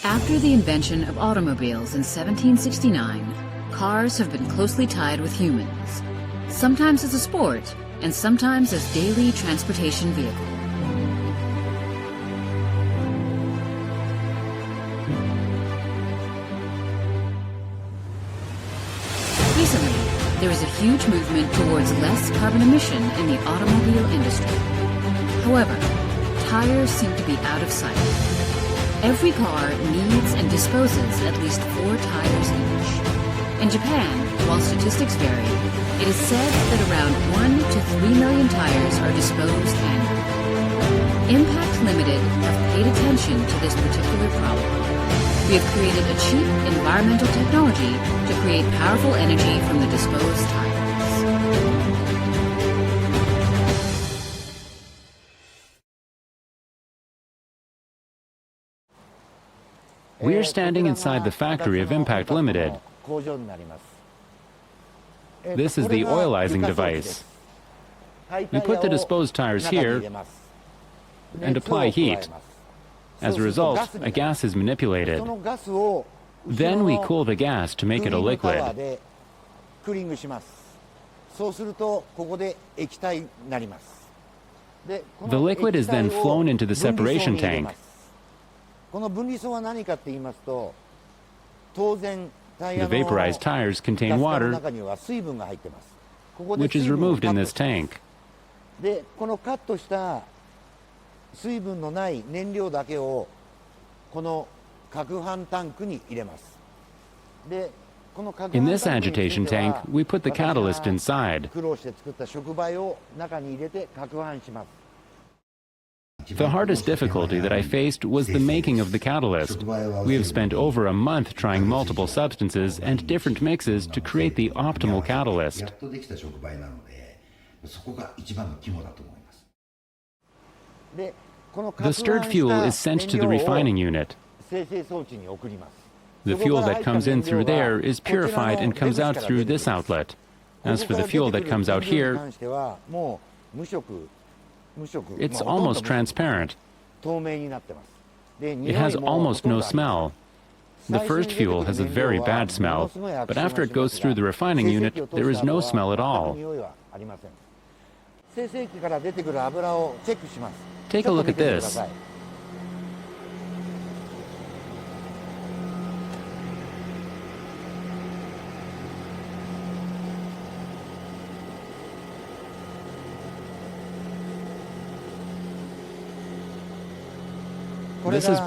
After the invention of automobiles in 1769, cars have been closely tied with humans, sometimes as a sport and sometimes as daily transportation vehicle. Recently, there is a huge movement towards less carbon emission in the automobile industry. However, tires seem to be out of sight. Every car needs and disposes at least 4 tires each. In Japan, while statistics vary, it is said that around 1 to 3 million tires are disposed annually. Impact Limited have paid attention to this particular problem. We have created a cheap environmental technology to create powerful energy from the disposed tires. We are standing inside the factory of Impact Limited. This is the oilizing device. We put the disposed tires here and apply heat. As a result, a gas is manipulated. Then we cool the gas to make it a liquid. The liquid is then flown into the separation tank. The vaporized tires contain water, which is removed in this tank. In this agitation tank, we put the catalyst inside. The hardest difficulty that I faced was the making of the catalyst. We have spent over a month trying multiple substances and different mixes to create the optimal catalyst. The stirred fuel is sent to the refining unit. The fuel that comes in through there is purified and comes out through this outlet. As for the fuel that comes out here, it's almost transparent. It has almost no smell. The first fuel has a very bad smell, but after it goes through the refining unit, there is no smell at all. Take a look at this. This is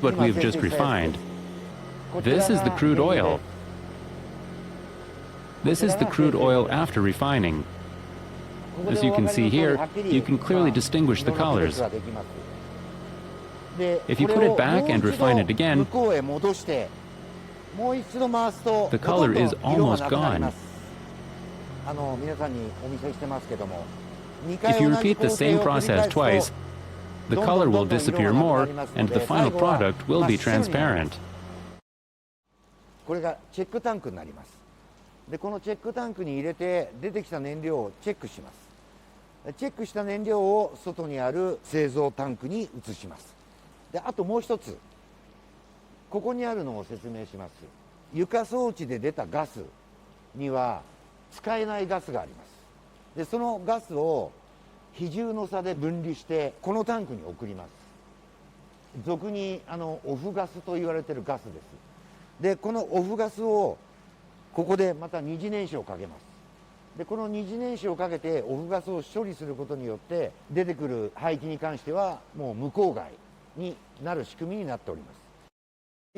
what we have just refined. This is the crude oil. This is the crude oil after refining. As you can see here, you can clearly distinguish the colors. If you put it back and refine it again, the color is almost gone. If you repeat the same process twice, the color will disappear more, and the final product will be transparent.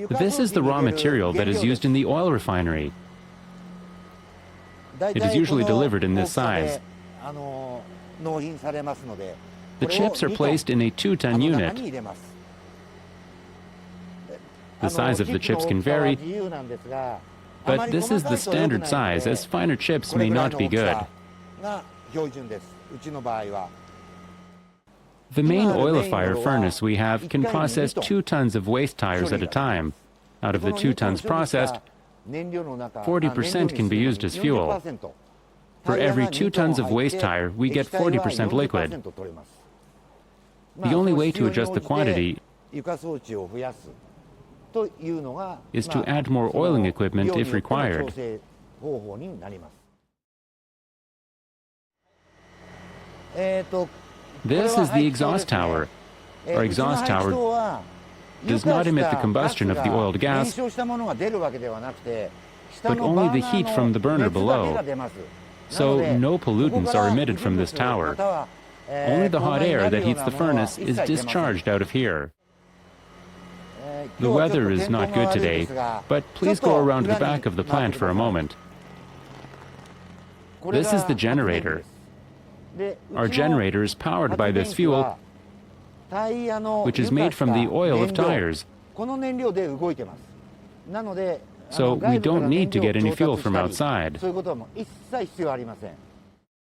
This is the raw material that is used in the oil refinery. It is usually delivered in this size. The chips are placed in a 2-ton unit. The size of the chips can vary, but this is the standard size, as finer chips may not be good. The main oilifier furnace we have can process 2 tons of waste tires at a time. Out of the 2 tons processed, 40% can be used as fuel. For every 2 tons of waste tire, we get 40% liquid. The only way to adjust the quantity is to add more oiling equipment if required. This is the exhaust tower. Our exhaust tower does not emit the combustion of the oiled gas, but only the heat from the burner below. So no pollutants are emitted from this tower. Only the hot air that heats the furnace is discharged out of here. The weather is not good today, but please go around the back of the plant for a moment. This is the generator. Our generator is powered by this fuel, which is made from the oil of tires. So we don't need to get any fuel from outside.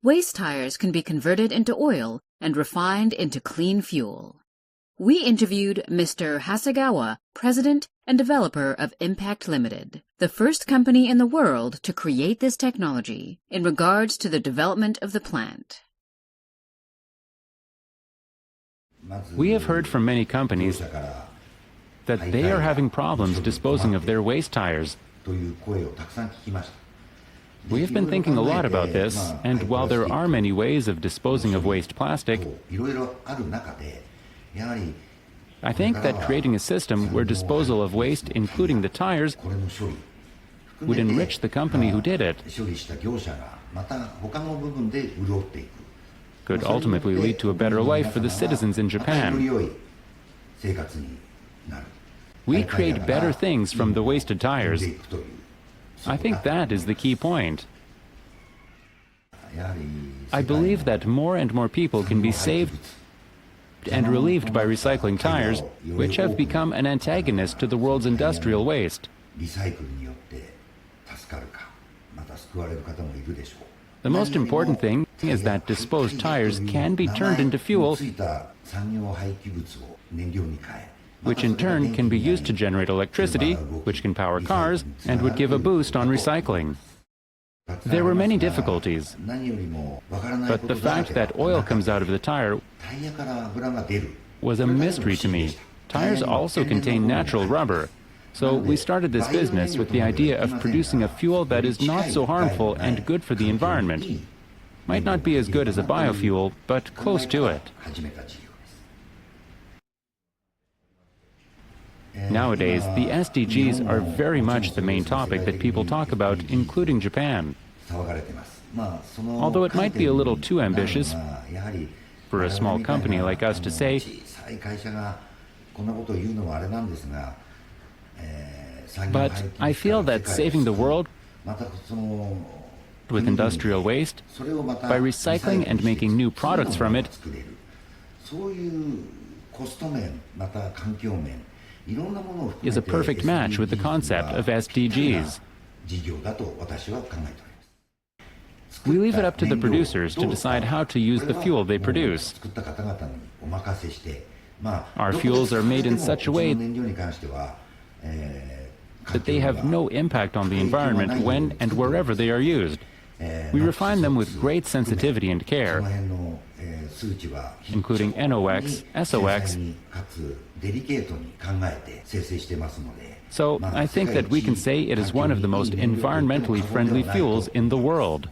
Waste tires can be converted into oil and refined into clean fuel. We interviewed Mr. Hasegawa, president and developer of Impact Limited, the first company in the world to create this technology in regards to the development of the plant. We have heard from many companies that they are having problems disposing of their waste tires. We have been thinking a lot about this, and while there are many ways of disposing of waste plastic, I think that creating a system where disposal of waste, including the tires, would enrich the company who did it, could ultimately lead to a better life for the citizens in Japan. We create better things from the wasted tires. I think that is the key point. I believe that more and more people can be saved and relieved by recycling tires, which have become an antagonist to the world's industrial waste. The most important thing is that disposed tires can be turned into fuel, which in turn can be used to generate electricity, which can power cars, and would give a boost on recycling. There were many difficulties, but the fact that oil comes out of the tire was a mystery to me. Tires also contain natural rubber, so we started this business with the idea of producing a fuel that is not so harmful and good for the environment. Might not be as good as a biofuel, but close to it. Nowadays, the SDGs are very much the main topic that people talk about, including Japan. Although it might be a little too ambitious for a small company like us to say, but I feel that saving the world with industrial waste, by recycling and making new products from it, is a perfect match with the concept of SDGs. We leave it up to the producers to decide how to use the fuel they produce. Our fuels are made in such a way that they have no impact on the environment when and wherever they are used. We refine them with great sensitivity and care, including NOx, SOx. So I think that we can say it is one of the most environmentally friendly fuels in the world.